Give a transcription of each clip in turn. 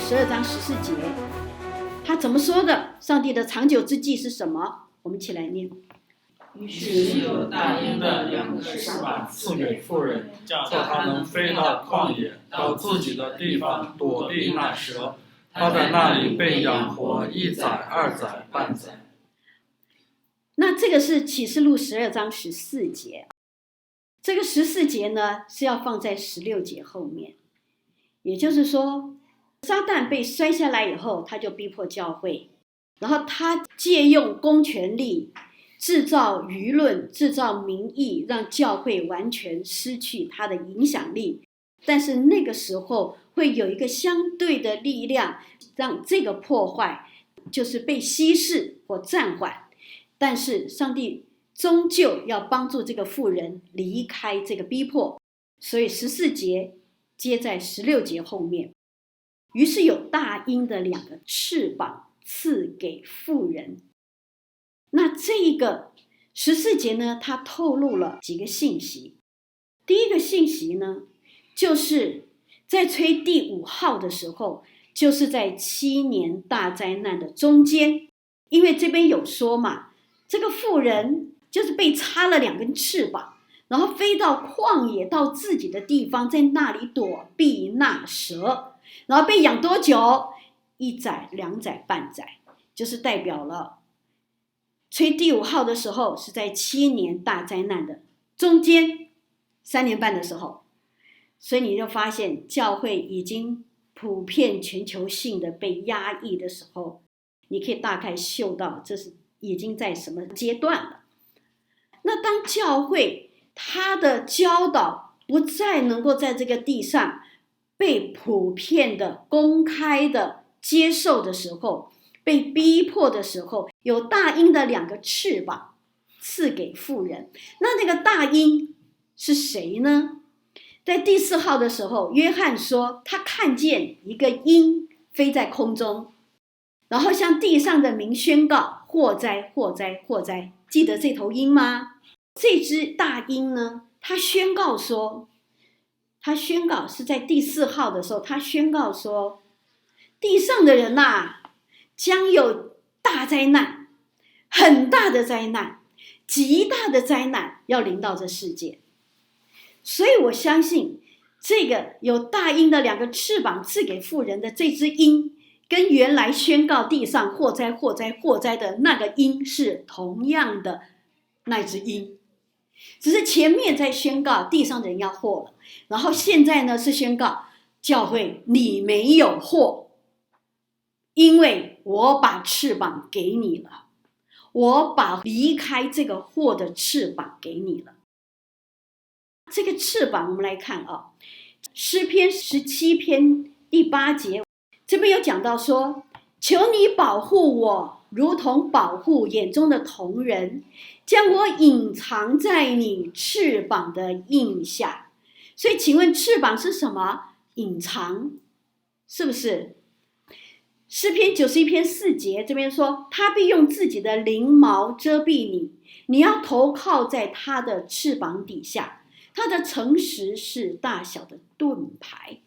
12章14节，他怎么说的？上帝的长久之计是什么？我们一起来念。于是有大鹰的2个翅膀赐给妇人，叫他能飞到旷野，到自己的地方躲避那蛇。他在那里被养活1载、2载、半载。那这个是启示录12章14节，这个14节呢是要放在16节后面，也就是说，撒旦被摔下来以后，他就逼迫教会，然后他借用公权力制造舆论，制造民意，让教会完全失去它的影响力。但是那个时候会有一个相对的力量，让这个破坏就是被稀释或暂缓。但是上帝终究要帮助这个妇人离开这个逼迫，所以14节接在16节后面。于是有大鹰的2个翅膀赐给妇人。那这一个14节呢，它透露了几个信息。第一个信息呢，就是在吹第5号的时候，就是在7年大灾难的中间。因为这边有说嘛，这个妇人就是被插了2根翅膀，然后飞到旷野，到自己的地方，在那里躲避那蛇，然后被养多久？1载、2载、半载，就是代表了吹第5号的时候是在7年大灾难的中间3年半的时候。所以你就发现教会已经普遍全球性的被压抑的时候，你可以大概嗅到这是已经在什么阶段了。那当教会它的教导不再能够在这个地上被普遍的公开的接受的时候，被逼迫的时候，有大鹰的2个翅膀赐给妇人。那个大鹰是谁呢？在第4号的时候，约翰说他看见一个鹰飞在空中，然后向地上的民宣告祸哉祸哉祸哉。记得这头鹰吗？这只大鹰呢，他宣告是在第4号的时候，他宣告说，地上的人将有大灾难，很大的灾难，极大的灾难要临到这世界。所以我相信这个有大鹰的2个翅膀赐给妇人的这只鹰，跟原来宣告地上祸灾祸灾祸灾的那个鹰是同样的那只鹰，只是前面在宣告地上的人要祸了，然后现在呢是宣告教会你没有祸，因为我把翅膀给你了，我把离开这个祸的翅膀给你了。这个翅膀我们来看诗篇17篇第8节，这边有讲到说，求你保护我，如同保护眼中的瞳人，将我隐藏在你翅膀的印下。所以请问翅膀是什么？隐藏，是不是？诗篇91篇4节这边说，他必用自己的翎毛遮蔽你，你要投靠在他的翅膀底下，他的诚实是大小的盾牌。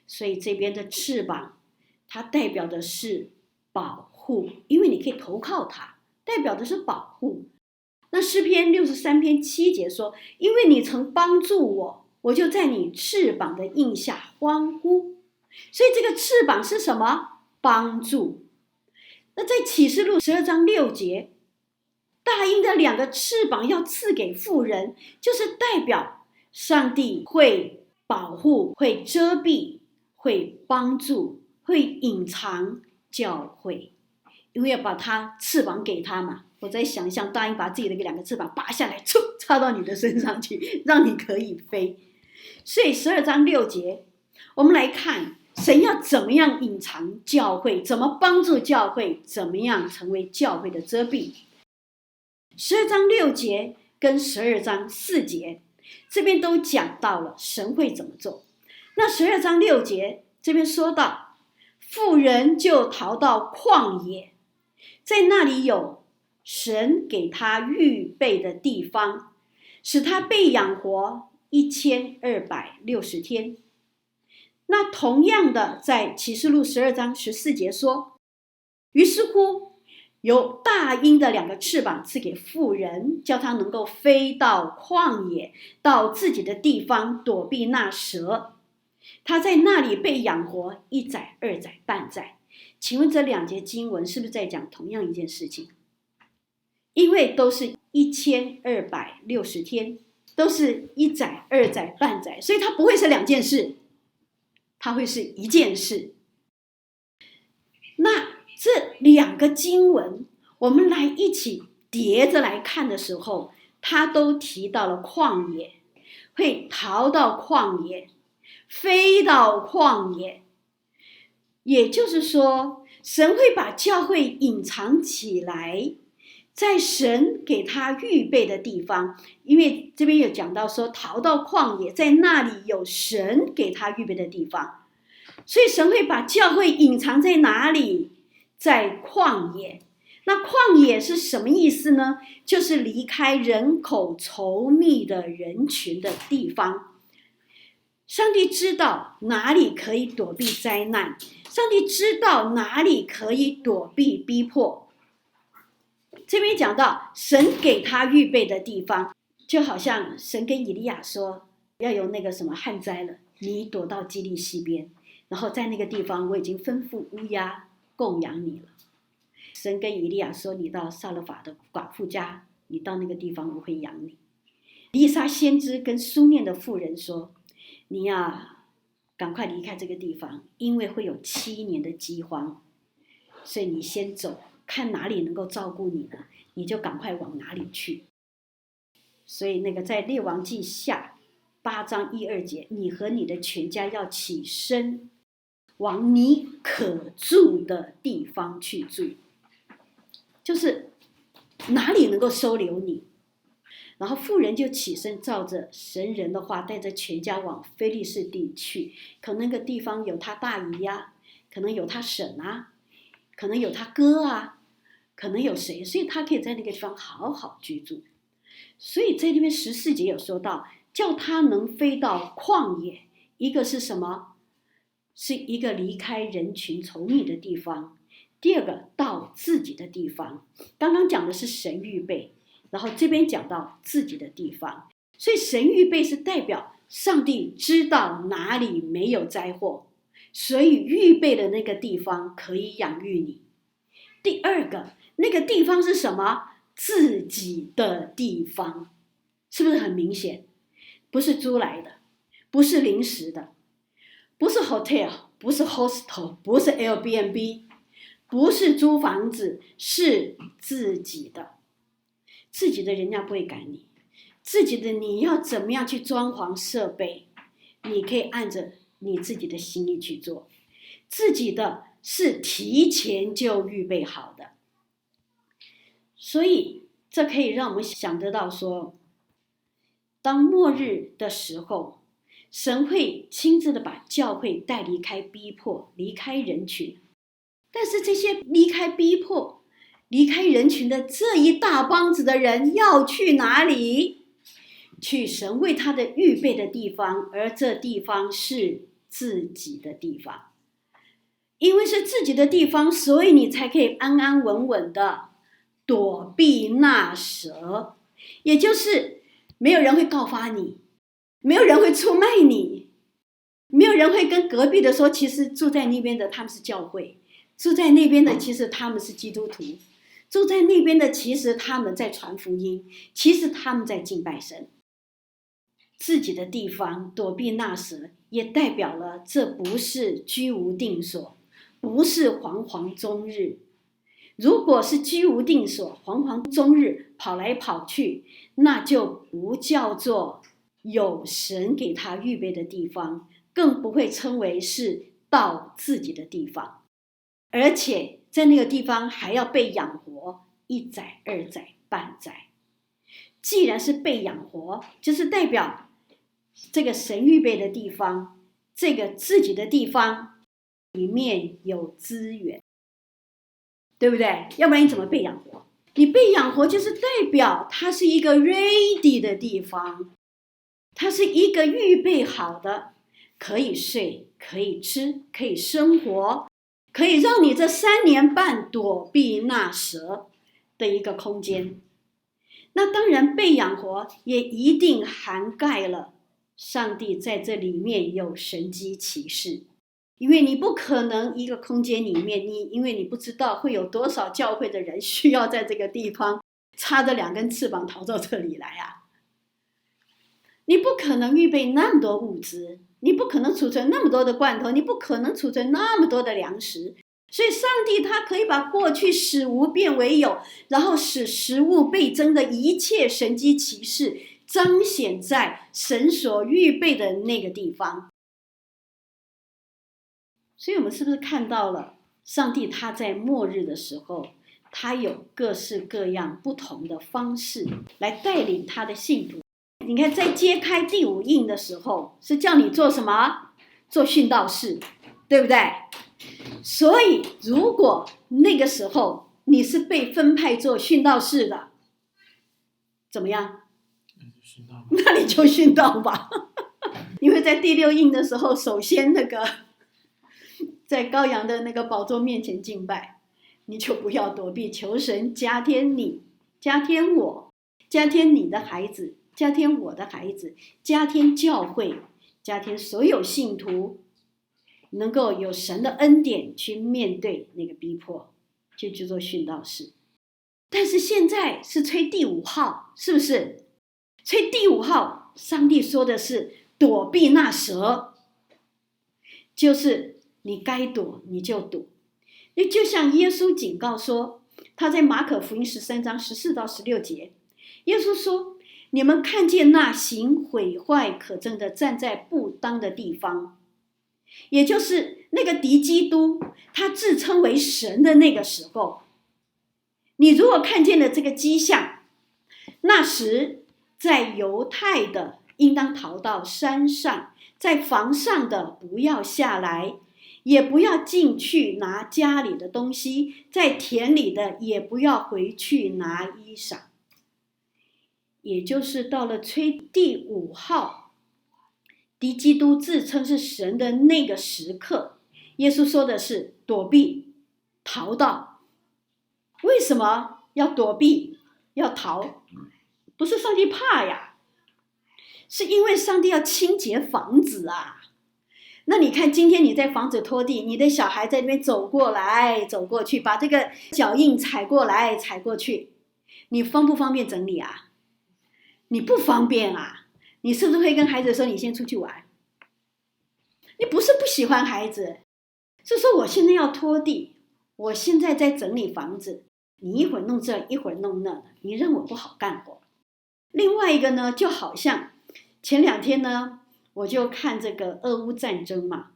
所以这边的翅膀它代表的是保护，因为你可以投靠他，代表的是保护。那诗篇63篇7节说，因为你曾帮助我，我就在你翅膀的印下欢呼。所以这个翅膀是什么？帮助。那在启示录12章6节，大鹰的2个翅膀要赐给妇人，就是代表上帝会保护，会遮蔽，会帮助，会隐藏教会，因为要把它翅膀给他嘛。我在想象大鹰把自己的2个翅膀拔下来，插到你的身上去，让你可以飞。所以12章6节，我们来看神要怎么样隐藏教会，怎么帮助教会，怎么样成为教会的遮蔽。12章6节跟12章4节这边都讲到了神会怎么做。那12章6节这边说到，妇人就逃到旷野，在那里有神给他预备的地方，使他被养活1260天。那同样的，在启示录12章14节说，于是乎有大鹰的2个翅膀赐给妇人，叫他能够飞到旷野，到自己的地方躲避那蛇。他在那里被养活1载、2载、半载。请问这2节经文是不是在讲同样一件事情？因为都是1260天，都是1载、2载、半载，所以它不会是2件事，它会是1件事。那这2个经文我们来一起叠着来看的时候，它都提到了旷野，会逃到旷野，飞到旷野。也就是说，神会把教会隐藏起来，在神给他预备的地方。因为这边有讲到说逃到旷野，在那里有神给他预备的地方，所以神会把教会隐藏在哪里？在旷野。那旷野是什么意思呢？就是离开人口稠密的人群的地方。上帝知道哪里可以躲避灾难，上帝知道哪里可以躲避逼迫。这边讲到神给他预备的地方，就好像神跟以利亚说，要有那个什么旱灾了，你躲到基利西边，然后在那个地方我已经吩咐乌鸦供养你了。神跟以利亚说，你到撒勒法的寡妇家，你到那个地方我会养你。以利沙先知跟苏念的妇人说，你要赶快离开这个地方，因为会有7年的饥荒，所以你先走，看哪里能够照顾你呢，你就赶快往哪里去。所以那个在列王记下8章1、2节，你和你的全家要起身，往你可住的地方去住，就是哪里能够收留你。然后妇人就起身，照着神人的话，带着全家往非利士地去。可能那个地方有他大姨啊，可能有他婶啊，可能有他哥啊，可能有谁，所以他可以在那个地方好好居住。所以在那边14节有说到，叫他能飞到旷野，一个是什么？是一个离开人群稠密的地方。第二个，到自己的地方。刚刚讲的是神预备，然后这边讲到自己的地方，所以神预备是代表上帝知道哪里没有灾祸，所以预备的那个地方可以养育你。第二个，那个地方是什么？自己的地方，是不是很明显？不是租来的，不是临时的，不是 hotel， 不是 hostel， 不是 Airbnb， 不是租房子，是自己的。自己的人家不会赶你，自己的你要怎么样去装潢设备，你可以按着你自己的心意去做。自己的是提前就预备好的，所以这可以让我们想得到说，当末日的时候，神会亲自的把教会带离开逼迫，离开人群。但是这些离开逼迫、离开人群的这一大帮子的人要去哪里？去神为他的预备的地方，而这地方是自己的地方。因为是自己的地方，所以你才可以安安稳稳的躲避那蛇，也就是没有人会告发你，没有人会出卖你，没有人会跟隔壁的说，其实住在那边的他们是教会，住在那边的其实他们是基督徒，住在那边的其实他们在传福音，其实他们在敬拜神。自己的地方躲避那蛇，也代表了这不是居无定所，不是惶惶终日。如果是居无定所，惶惶终日，跑来跑去，那就不叫做有神给他预备的地方，更不会称为是到自己的地方。而且在那个地方还要被养活1载、2载、半载。既然是被养活，就是代表这个神预备的地方，这个自己的地方里面有资源，对不对？要不然你怎么被养活？你被养活就是代表它是一个 ready 的地方，它是一个预备好的，可以睡，可以吃，可以生活，可以让你这3年半躲避那蛇的一个空间。那当然被养活也一定涵盖了上帝在这里面有神迹奇事，因为你不可能一个空间里面，因为你不知道会有多少教会的人需要在这个地方插着2根翅膀逃到这里来啊！你不可能预备那么多物资，你不可能储存那么多的罐头，你不可能储存那么多的粮食。所以上帝他可以把过去使无变为有，然后使食物倍增的一切神迹奇事彰显在神所预备的那个地方。所以我们是不是看到了上帝他在末日的时候，他有各式各样不同的方式来带领他的信徒。你看在揭开第5印的时候，是叫你做什么？做殉道士，对不对？所以如果那个时候你是被分派做殉道士的，怎么样？那你就殉道吧。因为在第6印的时候，首先那个在羔羊的那个宝座面前敬拜，你就不要躲避，求神加添你，加添我，加添你的孩子，加添我的孩子，加添教会，加添所有信徒，能够有神的恩典去面对那个逼迫，就去做殉道士。但是现在是吹第5号，是不是？吹第5号，上帝说的是躲避那蛇，就是你该躲你就躲。就像耶稣警告说，他在马可福音13章14到16节，耶稣说，你们看见那行毁坏可憎的站在不当的地方，也就是那个敌基督他自称为神的那个时候，你如果看见了这个迹象，那时在犹太的应当逃到山上，在房上的不要下来，也不要进去拿家里的东西，在田里的也不要回去拿衣裳。也就是到了吹第5号，敌基督自称是神的那个时刻，耶稣说的是躲避、逃到。为什么要躲避、要逃？不是上帝怕呀，是因为上帝要清洁房子啊。那你看今天你在房子拖地，你的小孩在那边走过来走过去，把这个脚印踩过来踩过去，你方不方便整理啊？你不方便啊。你是不是会跟孩子说你先出去玩？你不是不喜欢孩子，是说我现在要拖地，我现在在整理房子，你一会儿弄这一会儿弄那，你让我不好干活。另外一个呢，就好像前2天呢，我就看这个俄乌战争嘛，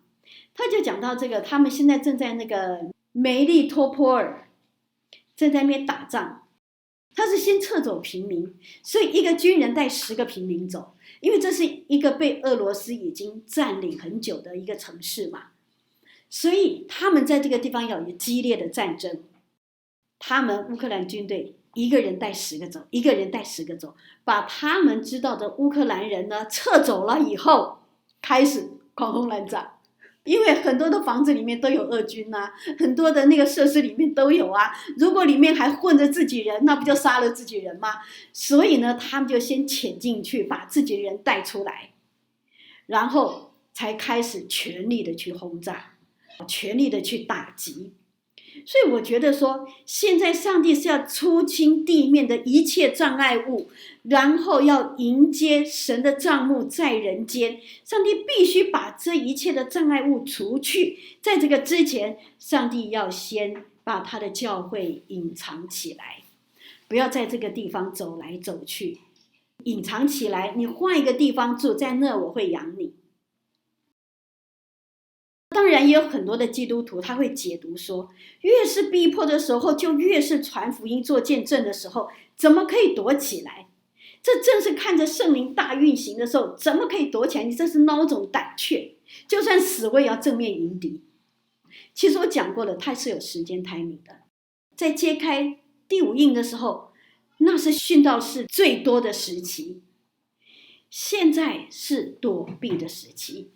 他就讲到这个，他们现在正在那个梅利托波尔正在那边打仗，他是先撤走平民，所以一个军人带10个平民走，因为这是一个被俄罗斯已经占领很久的一个城市嘛，所以他们在这个地方有一个激烈的战争。他们乌克兰军队一个人带10个走，一个人带10个走，把他们知道的乌克兰人呢撤走了以后，开始狂轰滥炸。因为很多的房子里面都有俄军啊，很多的那个设施里面都有啊，如果里面还混着自己人，那不就杀了自己人吗？所以呢，他们就先潜进去，把自己人带出来，然后才开始全力的去轰炸，全力的去打击。所以我觉得说，现在上帝是要出清地面的一切障碍物，然后要迎接神的帐幕在人间。上帝必须把这一切的障碍物除去，在这个之前，上帝要先把他的教会隐藏起来，不要在这个地方走来走去，隐藏起来，你换一个地方住，在那我会养你。当然也有很多的基督徒他会解读说，越是逼迫的时候，就越是传福音做见证的时候，怎么可以躲起来？这正是看着圣灵大运行的时候，怎么可以躲起来？你这是孬种胆怯，就算死我也要正面迎敌。其实我讲过了，它是有时间 timing 的。在揭开第5印的时候，那是殉道士最多的时期，现在是躲避的时期。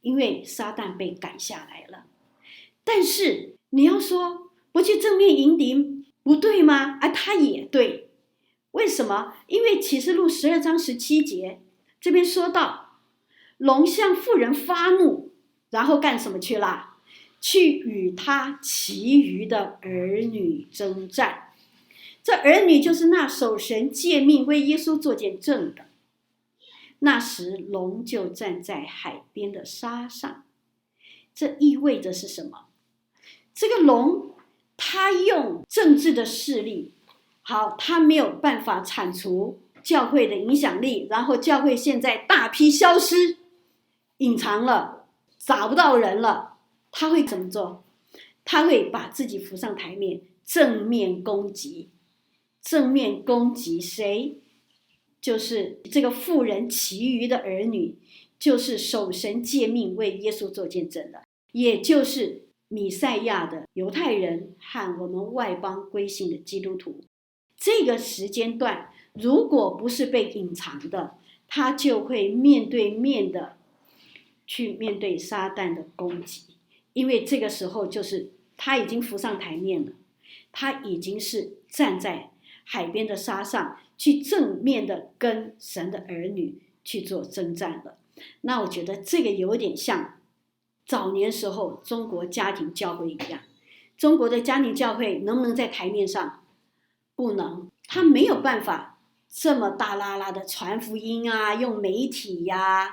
因为撒旦被赶下来了。但是你要说不去正面迎敌不对吗？他也对。为什么？因为启示录12章17节这边说到，龙向妇人发怒，然后干什么去了？去与他其余的儿女征战。这儿女就是那守神诫命为耶稣做见证的。那时龙就站在海边的沙上。这意味着是什么？这个龙他用政治的势力，好，他没有办法铲除教会的影响力，然后教会现在大批消失，隐藏了，找不到人了，他会怎么做？他会把自己浮上台面，正面攻击。正面攻击谁？就是这个妇人其余的儿女，就是守神诫命为耶稣做见证的，也就是弥赛亚的犹太人和我们外邦归信的基督徒。这个时间段如果不是被隐藏的，他就会面对面的去面对撒旦的攻击。因为这个时候就是他已经浮上台面了，他已经是站在海边的沙上，去正面的跟神的儿女去做征战了。那我觉得这个有点像早年时候中国家庭教会一样。中国的家庭教会能不能在台面上？不能，他没有办法这么大拉拉的传福音啊，用媒体呀，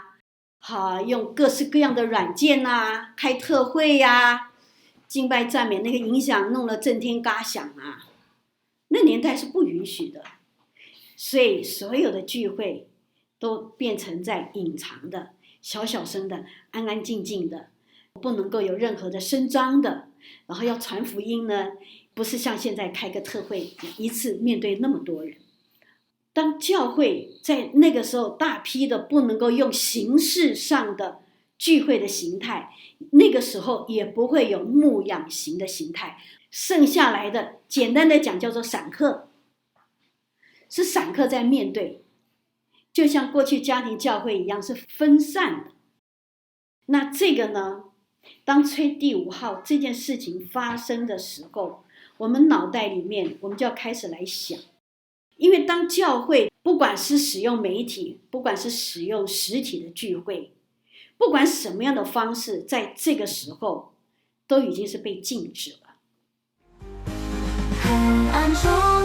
用各式各样的软件啊，开特会啊，敬拜赞美那个影响弄了震天嘎响啊，那年代是不允许的。所以所有的聚会都变成在隐藏的，小小声的，安安静静的，不能够有任何的声张的。然后要传福音呢，不是像现在开个特会一次面对那么多人。当教会在那个时候大批的不能够用形式上的聚会的形态，那个时候也不会有牧养型的形态，剩下来的简单的讲叫做散客，是散客在面对，就像过去家庭教会一样是分散的。那这个呢，当吹第5号这件事情发生的时候，我们脑袋里面我们就要开始来想。因为当教会不管是使用媒体，不管是使用实体的聚会，不管什么样的方式，在这个时候都已经是被禁止了。黑暗中